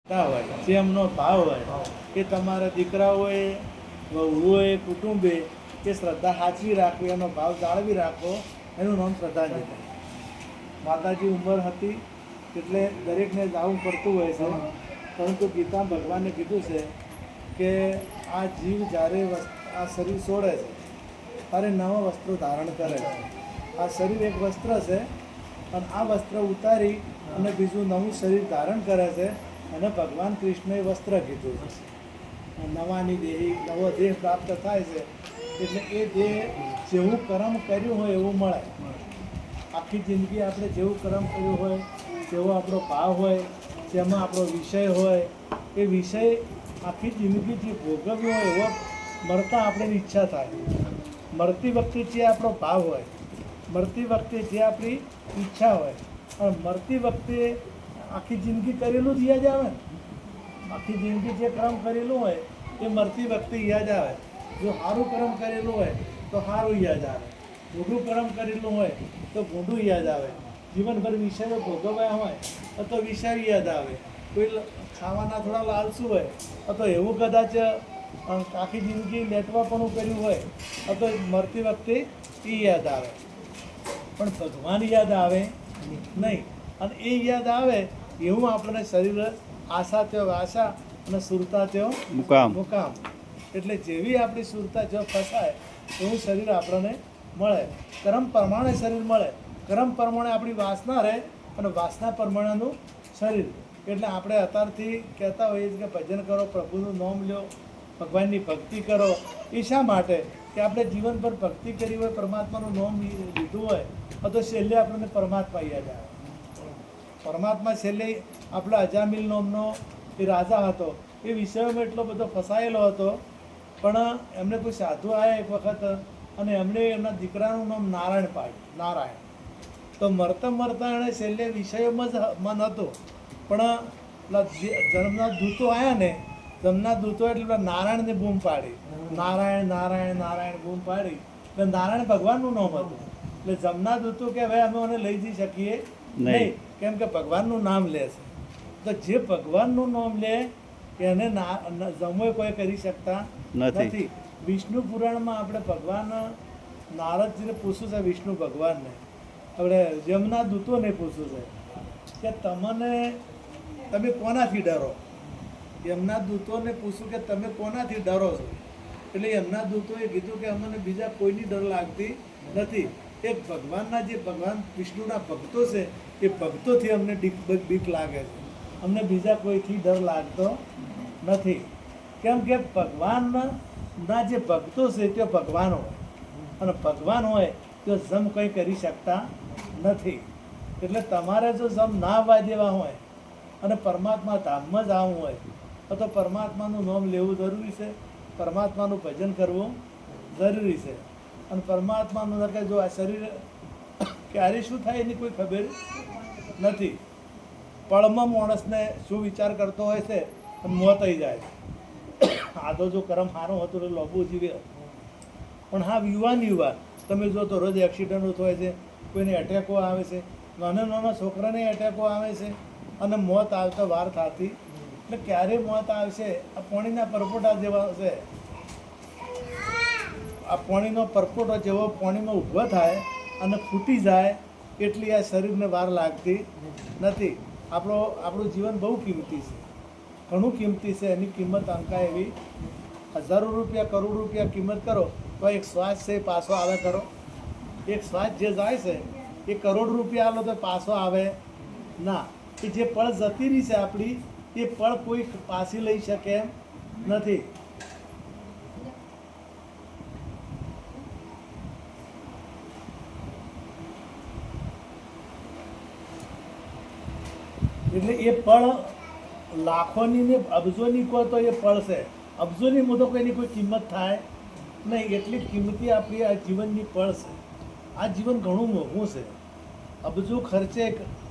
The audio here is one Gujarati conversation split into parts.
હોય જે એમનો ભાવ હોય કે તમારા દીકરાઓએ વહુઓએ કુટુંબે કે શ્રદ્ધા સાચવી રાખવી, એનો ભાવ જાળવી રાખો, એનું નામ શ્રદ્ધાંજલિ. માતાજી ઉંમર હતી એટલે દરેકને જાવું પડતું હોય છે, પરંતુ ગીતા ભગવાને કીધું છે કે આ જીવ જ્યારે આ શરીર છોડે છે ત્યારે નવા વસ્ત્રો ધારણ કરે છે. આ શરીર એક વસ્ત્ર છે અને આ વસ્ત્ર ઉતારી અને બીજું નવું શરીર ધારણ કરે છે, અને ભગવાન કૃષ્ણએ વસ્ત્ર કીધું છે. નવાની દેહી નવો દેહ પ્રાપ્ત થાય છે એટલે એ દેહ જેવું કર્મ કર્યું હોય એવું મળે. આખી જિંદગી આપણે જેવું કર્મ કર્યું હોય, જેવો આપણો ભાવ હોય, જેમાં આપણો વિષય હોય, એ વિષય આખી જિંદગી જે ભોગવ્યો હોય એવો મળતા આપણે ઈચ્છા થાય. મળતી વખતે જે આપણો ભાવ હોય, મળતી વખતે જે આપણી ઈચ્છા હોય, અને મળતી વખતે આખી જિંદગી કરેલું જ યાદ આવે ને. આખી જિંદગી જે કર્મ કરેલું હોય એ મરતી વખતે યાદ આવે. જો સારું કર્મ કરેલું હોય તો સારું યાદ આવે, ભૂંડું કર્મ કરેલું હોય તો ભૂંડું યાદ આવે. જીવનભર વિષયો ભોગવ્યા હોય તો વિષય યાદ આવે. કોઈ ખાવાના થોડા લાલસુ હોય તો એવું કદાચ આખી જિંદગી લેટવાપણું કર્યું હોય તો મરતી વખતે એ યાદ આવે, પણ ભગવાન યાદ આવે નહીં. અને એ યાદ આવે એવું આપણને શરીર આશા તેઓ આશા અને સુરતા તેઓ મુકામ. એટલે જેવી આપણી સુરતા જો ફસાય એવું શરીર આપણને મળે. કર્મ પ્રમાણે શરીર મળે, કર્મ પ્રમાણે આપણી વાસના રહે અને વાસના પ્રમાણેનું શરીર. એટલે આપણે અત્યારથી કહેતા હોઈએ છીએ કે ભજન કરો, પ્રભુનું નામ લો, ભગવાનની ભક્તિ કરો. એ શા માટે કે આપણે જીવનભર ભક્તિ કરી હોય, પરમાત્માનું નામ લીધું હોય તો છેલ્લે આપણને પરમાત્મા યાદ આવે. પરમાત્મા છેલ્લે આપણા અજામિલ નામનો એ રાજા હતો, એ વિષયોમાં એટલો બધો ફસાયેલો હતો, પણ એમને કોઈ સાધુ આવ્યા એક વખત અને એમણે એમના દીકરાનું નામ નારાયણ પાડ્યું. નારાયણ તો મરતા મરતા એણે છેલ્લે વિષયોમાં જ મન હતું, પણ જન્મના દૂતો આવ્યા ને, જન્મના દૂતો એટલે નારાયણને બૂમ પાડી, નારાયણ નારાયણ નારાયણ બૂમ પાડી. એટલે નારાયણ ભગવાનનું નામ હતું. એટલે જમના દૂતો કે હવે અમે એને લઈ જઈ શકીએ નહીં, કેમ કે ભગવાનનું નામ લે છે. તો જે ભગવાનનું નામ લે એને જમવો કોઈ કરી શકતા નથી. વિષ્ણુ પુરાણમાં આપણે ભગવાન નારદજીને પૂછ્યું છે, વિષ્ણુ ભગવાનને આપણે જમના દૂતોને પૂછ્યું છે કે તમે કોનાથી ડરો. એમના દૂતોને પૂછ્યું કે તમે કોનાથી ડરો છો. એટલે એમના દૂતોએ કીધું કે અમને બીજા કોઈની ડર લાગતી નથી. એ ભગવાનના જે ભગવાન વિષ્ણુના ભક્તો છે એ ભક્તોથી અમને બીક લાગે છે, અમને બીજા કોઈથી ડર લાગતો નથી. કેમ કે ભગવાનના જે ભક્તો છે તે ભગવાન હોય, અને ભગવાન હોય તો જમ કંઈ કરી શકતા નથી. એટલે તમારે જો જમ ના આવવા દેવા હોય અને પરમાત્મા ધામમાં જ આવવું હોય તો પરમાત્માનું નામ લેવું જરૂરી છે, પરમાત્માનું ભજન કરવું જરૂરી છે. અને પરમાત્માનું જો આ શરીર ક્યારે શું થાય એની કોઈ ખબર નથી. પળમાં માણસને શું વિચાર કરતો હોય છે અને મોત થઈ જાય. આ તો જો કર્મ સારું હતું તો લોબુ જીવે, પણ હા યુવાન તમે જો તો રોજ એક્સિડન્ટો થાય છે, કોઈને એટેકો આવે છે, નાના નાના છોકરાને એટેકો આવે છે અને મોત આવતા વાર થતી. એટલે ક્યારે મોત આવશે? આ પાણીના પરપોટા જેવા છે. આ પાણીનો પરપોટો જેવો પાણીમાં ઊભો થાય અને ફૂટી જાય એટલી આ શરીરને વાર લાગતી નથી. આપણું જીવન બહુ કિંમતી છે, ઘણું કિંમતી છે. એની કિંમત અંકા એવી હજારો રૂપિયા, કરોડ રૂપિયા કિંમત કરો તો એક શ્વાસ છે પાછો આવે કરો. એક શ્વાસ જે જાય છે એ કરોડ રૂપિયા આલો તો પાછો આવે ના. કે જે પળ જતી રહી છે આપણી, એ પળ કોઈ પાછી લઈ શકે એમ નથી. એટલે એ પળ લાખોની ને અબજોની કહો તો એ પળ છે. અબજોની મુદ્દો કોઈની કોઈ કિંમત થાય નહીં. એટલી કિંમતી આપણી આ જીવનની પળ છે. આ જીવન ઘણું મોંઘું છે. અબજો ખર્ચે,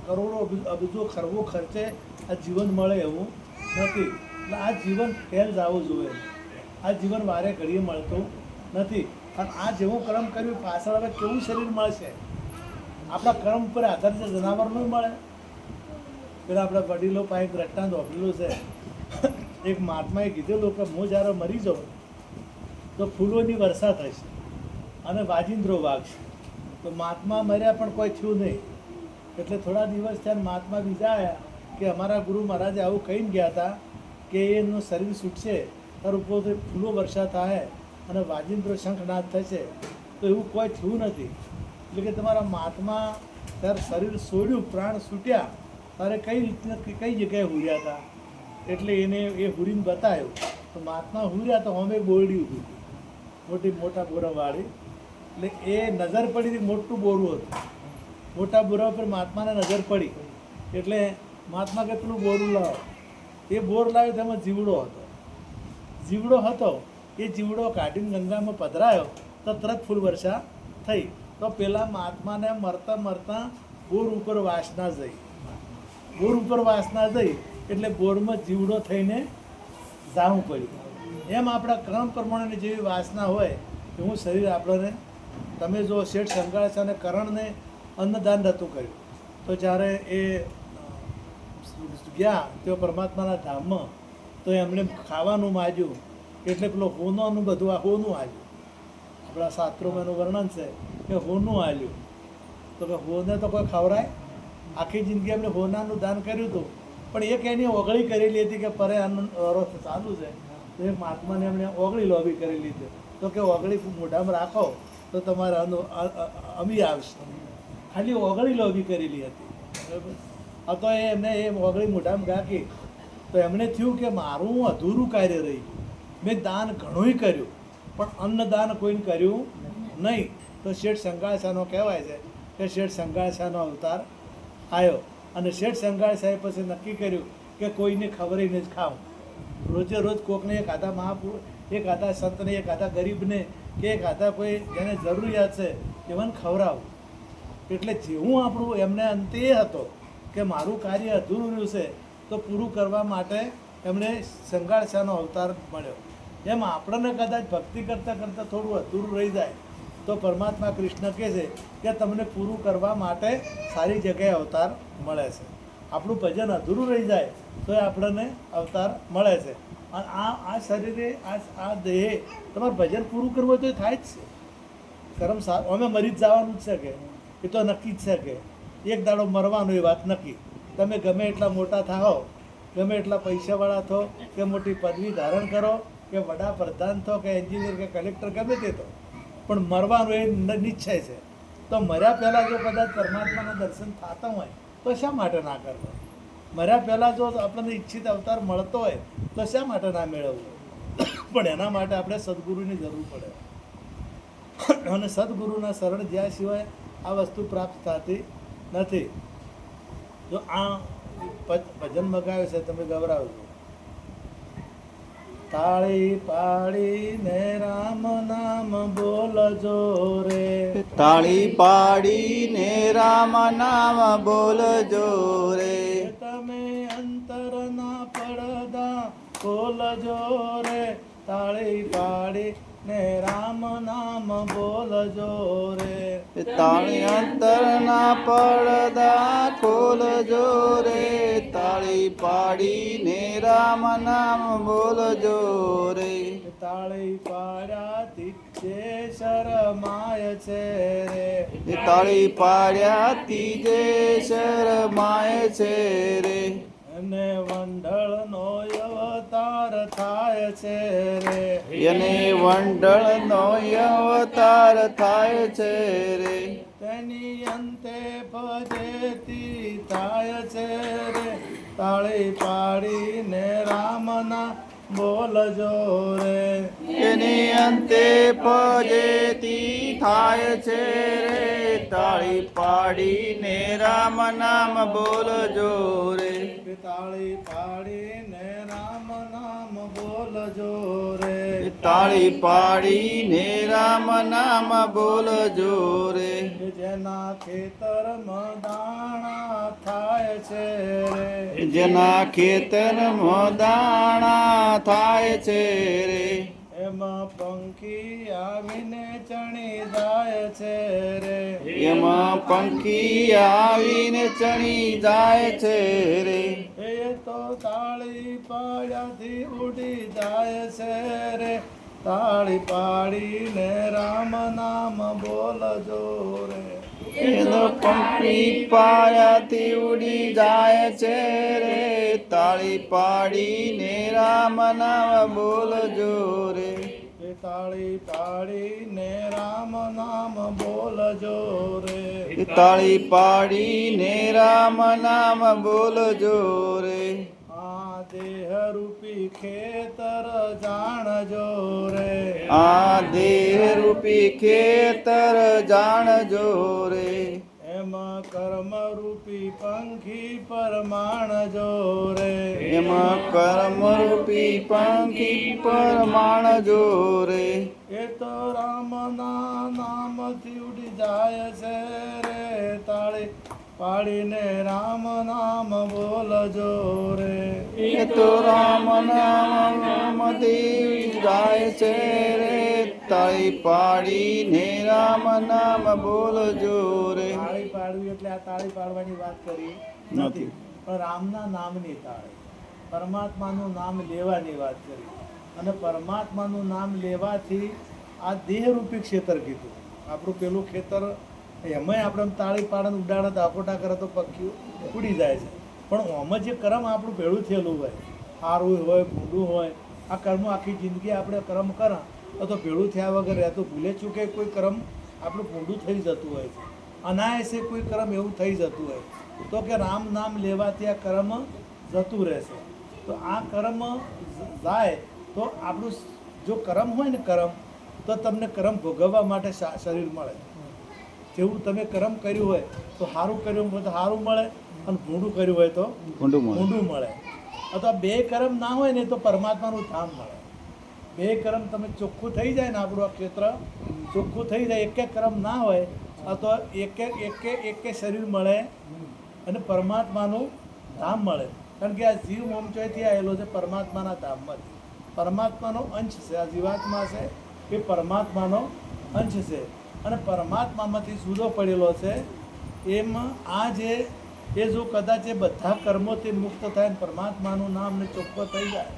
કરોડો અબજો ખરવો ખર્ચે આ જીવન મળે એવું નથી. એટલે આ જીવન ફેલ જવું જોઈએ. આ જીવન વારે ઘડીએ મળતું નથી. અને આ જેવું કર્મ કર્યું પાછળ હવે કેવું શરીર મળશે? આપણા કર્મ પર આધારિત જનાવરનું મળે. પેલા આપણા વડીલો પાસે એક દ્રષ્ટાંત વાપરેલું છે. એક મહાત્માએ કીધેલું કે હું જ્યારે મરી જાઉં તો ફૂલોની વર્ષા થશે અને વાજિંદ્રો વાગશે. તો મહાત્મા મર્યા પણ કોઈ થયું નહીં. એટલે થોડા દિવસ થયા મહાત્મા બીજા આવ્યા કે અમારા ગુરુ મહારાજે આવું કહીને ગયા હતા કે એનું શરીર છૂટશે તાર ઉપર ફૂલો વર્ષા થાય અને વાજિંદ્રો શંખનાદ થશે. તો એવું કોઈ થયું નથી. એટલે કે તમારા મહાત્મા ત્યારે શરીર છોડ્યું, પ્રાણ છૂટ્યા તારે કઈ રીતના કઈ જગ્યાએ હુર્યા હતા એટલે એને એ હુરીને બતાવ્યું. તો મહાત્મા હુર્યા તો અમે બોરડી ઊભી હતી, મોટા બોરાવાળી. એટલે એ નજર પડી હતી, મોટું બોરું હતું. મોટા બોરા પર મહાત્માને નજર પડી એટલે મહાત્મા કે પેલું બોરું લાવો. એ બોર લાવ્યો તેમાં જીવડો હતો. એ જીવડો કાઢીને ગંગામાં પધરાયો તો તરત ફૂલ વર્ષા થઈ. તો પેલા મહાત્માને મરતા બોર ઉપર વાસના જઈ એટલે બોરમાં જીવડો થઈને જાવું પડ્યું. એમ આપણા ક્રમ પ્રમાણેની જેવી વાસના હોય એવું શરીર આપણને. તમે જો શેઠ સંગાળેસા અને કરણને અન્નદાન નહોતું કર્યું તો જ્યારે એ ગયા તેઓ પરમાત્માના ધામમાં તો એમણે ખાવાનું માગ્યું એટલે પેલો હોનાનું બધું આ હોનું આવ્યું. આપણા શાસ્ત્રોમાં એનું વર્ણન છે કે હોનું આવ્યું. તો કે હોને તો કોઈ ખવરાય? આખી જિંદગી એમણે હોનાનું દાન કર્યું હતું પણ એક એની ઓગળી કરેલી હતી કે પરે આનું અરોથ ચાલુ છે. તો એ મહાત્માને એમણે ઓગળી લોભી કરેલી હતી. તો કે ઓગળી મોઢામાં રાખો તો તમારે અમી આવશે. ખાલી ઓગળી લોભી કરેલી હતી. બરાબર. આ તો એમને એ ઓગળી મોઢામાં રાખી તો એમણે થયું કે મારું અધૂરું કાર્ય રહી. મેં દાન ઘણુંય કર્યું પણ અન્નદાન કોઈને કર્યું નહીં. તો શેઠ સંગાળસાનો કહેવાય છે કે શેઠ સંગાળસાનો અવતાર આવ્યો અને શેઠ સંગાળસાએ પછી નક્કી કર્યું કે કોઈને ખવડાવીને જ ખાવું. રોજે રોજ કોકને એક આધા મહાપુરુષ, એક આધા સંતને, એક આધા ગરીબને કે એક આધા કોઈ જેને જરૂરિયાત છે એવાને ખવડાવું. એટલે જેવું આપણું એમને અંતે એ હતો કે મારું કાર્ય અધૂરું રહ્યું છે તો પૂરું કરવા માટે એમણે સંગાળસાનો અવતાર મળ્યો. એમ આપણને કદાચ ભક્તિ કરતાં થોડું અધૂરું રહી જાય તો પરમાત્મા કૃષ્ણ કહે છે કે તમને પૂરું કરવા માટે સારી જગ્યાએ અવતાર મળે છે. આપણું ભજન અધૂરું રહી જાય તો એ આપણને અવતાર મળે છે. અને આ શરીરે આ દેહે તમારે ભજન પૂરું કરવું હોય તો એ થાય જ છે. કર્મ સારું અમે મરી જ જવાનું જ છે કે એ તો નક્કી જ છે કે એક દાડો મરવાનો એ વાત નક્કી. તમે ગમે એટલા મોટા થાઓ, ગમે એટલા પૈસાવાળા થો કે મોટી પદવી ધારણ કરો કે વડાપ્રધાન થો કે એન્જિનિયર કે કલેક્ટર ગમે તે તો પણ મરવાનું એ નિશ્ચય છે. તો મર્યા પહેલાં જો કદાચ પરમાત્માના દર્શન થતા હોય તો શા માટે ના કરવો? મર્યા પહેલાં જો આપણને ઈચ્છિત અવતાર મળતો હોય તો શા માટે ના મેળવવું? પણ એના માટે આપણે સદગુરુની જરૂર પડે અને સદગુરુના શરણ જ્યાં સિવાય આ વસ્તુ પ્રાપ્ત થતી નથી. જો આ ભજન મગાવે છે તમે ગવરાવજો. તાળી પાડીને રામ નામ બોલજો રે, તાળી પાડીને રામ નામ બોલજો રે. તમે અંતરના પડદા બોલજો રે, તાળી પાડીને રામ નામ બોલજો રે. તાળી અંતરના પડદા ખોલજો રે, તાળી પાડીને રામ નામ બોલજો રે. તાળી પાડ્યાથી જે શરમાય છે રે, તાળી પાડ્યાથી જે શરમાય છે રે. અને વંઢળનો અવતાર થાય છે રે, એને વંડળનો અવતાર થાય છે રે. તેની અંતે ભજેતી થાય છે રે, તાળી પાડીને રામના બોલજો રે. એની અંતે પજેતી થાય છે રે, તાળી પાડીને રામ નામ બોલજો રે. તાળી પાડીને રામ નામ બોલજો રે, તાળી પાડીને રામ નામ બોલજો રે. જેના ખેતરમાં દાણા થાય છે રે, જેના ખેતરમાં દાણા થાય છે રે. એમાં પંખી આવીને ચણી જાય છે રે. એમાં પંખી આવીને ચણી જાય છે રે. એ તો તાળી પાડ્યાથી ઉડી જાય છે રે. તાળી પાડીને રામ નામ બોલજો રે. એ તો પંખી પાયાથી ઉડી જાય છે રે. તાળી પાડીને રામ નામ બોલજો રે. એ તાળી પાડીને રામ નામ બોલજો રે. એ તાળી પાડીને રામ નામ બોલજો રે. આ દેહ રૂપી ખેતર જાણજો રે. આ દેહ રૂપી ખેતર જાણજો રે. એમાં કર્મ રૂપી પંખી પરમાણજો રે. એમાં કર્મ રૂપી પંખી પરમાણજો રે. એ તો રામના નામથી ઉડી જાય છે રે. તાળી પાડીને રામ નામ બોલજો રે. એ તો રામ નામથી જાય છે રે. તાળી પાડીને રામ નામ બોલજો રે. તાળી પાડવી એટલે આ તાળી પાડવાની વાત કરી નથી, પણ રામના નામની તાળી, પરમાત્માનું નામ લેવાની વાત કરી. અને પરમાત્માનું નામ લેવાથી આ દેહરૂપી ખેતર કીધું. આપણું પેલું ખેતર એમાંય આપણે તાળી પાડે ઉડાડે દાકોટા કરે તો પક્ષીઓ ઉડી જાય છે, પણ આમાં જે કર્મ આપણું ભેળું થયેલું હોય, સારું હોય ભૂંડું હોય, આ કર્મ આખી જિંદગી આપણે કર્મ કરા તો ભેળું થયા વગર રહેતું ભૂલે ચૂકે કોઈ કર્મ આપણું ભૂંડું થઈ જતું હોય છે. અનાયસે કોઈ કર્મ એવું થઈ જતું હોય તો કે રામ નામ લેવાથી આ કર્મ જતું રહેશે. તો આ કર્મ જાય તો આપણું જો કર્મ હોય ને કર્મ, તો તમને કર્મ ભોગવવા માટે શરીર મળે. જેવું તમે કર્મ કર્યું હોય તો સારું કર્યું હોય તો સારું મળે, અને ભૂંડું કર્યું હોય તો ભૂંડું મળે. અથવા બે કર્મ ના હોય ને તો પરમાત્માનું ધામ મળે. બે કર્મ તમે ચોખ્ખું થઈ જાય ને, આપણું આ ક્ષેત્ર ચોખ્ખું થઈ જાય, એક કર્મ ના હોય અથવા એક શરીર મળે અને પરમાત્માનું ધામ મળે. કારણ કે આ જીવ મોમચોયથી આવેલો છે પરમાત્માના ધામમાંથી. પરમાત્માનો અંશ છે આ જીવાત્મા છે, એ પરમાત્માનો અંશ છે અને પરમાત્મામાંથી જુદો પડેલો છે. એમ આ જે એ જો કદાચ એ બધા કર્મોથી મુક્ત થાય ને પરમાત્માનું નામ ને ચોખ્ખો થઈ જાય,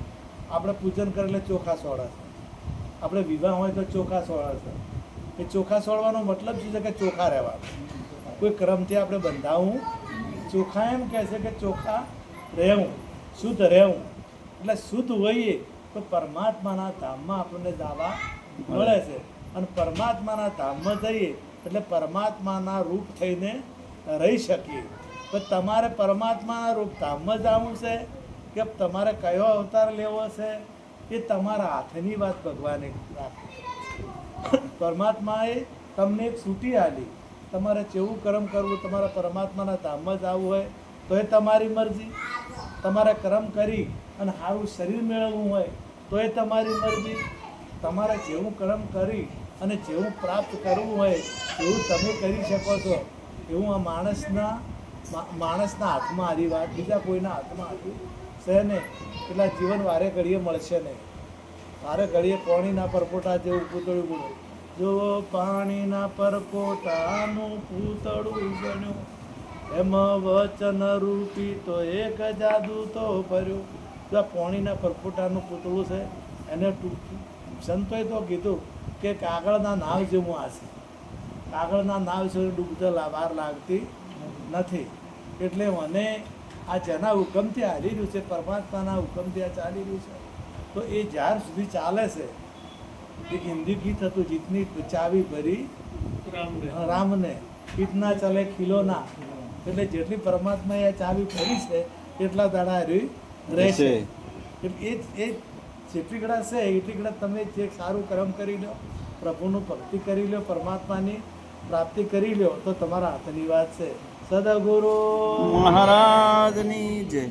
આપણે પૂજન કરે એટલે ચોખા સોળે છે, આપણે વિવાહ હોય તો ચોખા સોળે છે. એ ચોખા સોળવાનો મતલબ શું છે કે ચોખા રહેવાનું. કોઈ કર્મથી આપણે બંધાવું, ચોખા એમ કહે છે કે ચોખા રહેવું, શુદ્ધ રહેવું. એટલે શુદ્ધ હોઈએ તો પરમાત્માના ધામમાં આપણને જવા મળે છે. અને પરમાત્માના ધામમાં જઈએ એટલે પરમાત્માના રૂપ થઈને રહી શકીએ. તો તમારે પરમાત્માના રૂપ ધામમાં જવું છે કે તમારે કયો અવતાર લેવો છે એ તમારા હાથની વાત ભગવાને રાખી. પરમાત્માએ તમને એક સૂટી આલી, તમારે કેવું કર્મ કરવું, તમારે પરમાત્માના ધામમાં જવું હોય તો એ તમારી મરજી. તમારે કર્મ કરી અને સારું શરીર મેળવવું હોય તો એ તમારી મરજી. તમારે જેવું કર્મ કરી અને જેવું પ્રાપ્ત કરવું હોય એવું તમે કરી શકો છો. એવું આ માણસના હાથમાં આરી વાત, બીજા કોઈના હાથમાં આવી છે નહીં. એટલા જીવન વારે ઘડીએ મળશે નહીં. વારે ઘડીએ પાણીના પરપોટા જેવું પૂતળું બન્યું. જો પાણીના પરપોટાનું પૂતળું બન્યું, એમાં વચન રૂપી તો એક જાદુ તો ભર્યું. જો આ પાણીના પરપોટાનું પૂતળું છે એને સંતોએ તો કીધું કે કાગળના નાવ જેવું આ છે. કાગળના નાવ છે ડૂબતા વાર લાગતી નથી. એટલે મને આ જેના હુકમથી હાલી રહ્યું છે, પરમાત્માના હુકમથી આ ચાલી રહ્યું છે, તો એ જ્યાર સુધી ચાલે છે. એક હિન્દી ગીત હતું, જીતની ચાવી ભરી રામને, ઇતના ચલે ખીલોના. એટલે જેટલી પરમાત્માએ આ ચાવી ભરી છે એટલા દાડા રહેશે. એટલે એ જેટલી ગળા છે એટલી ગળા તમે જે સારું કર્મ કરી લો, પ્રભુનું ભક્તિ કરી લો, પરમાત્માની પ્રાપ્તિ કરી લો તો તમારા હાથની વાત છે. સદગુરુ મહારાજની જય.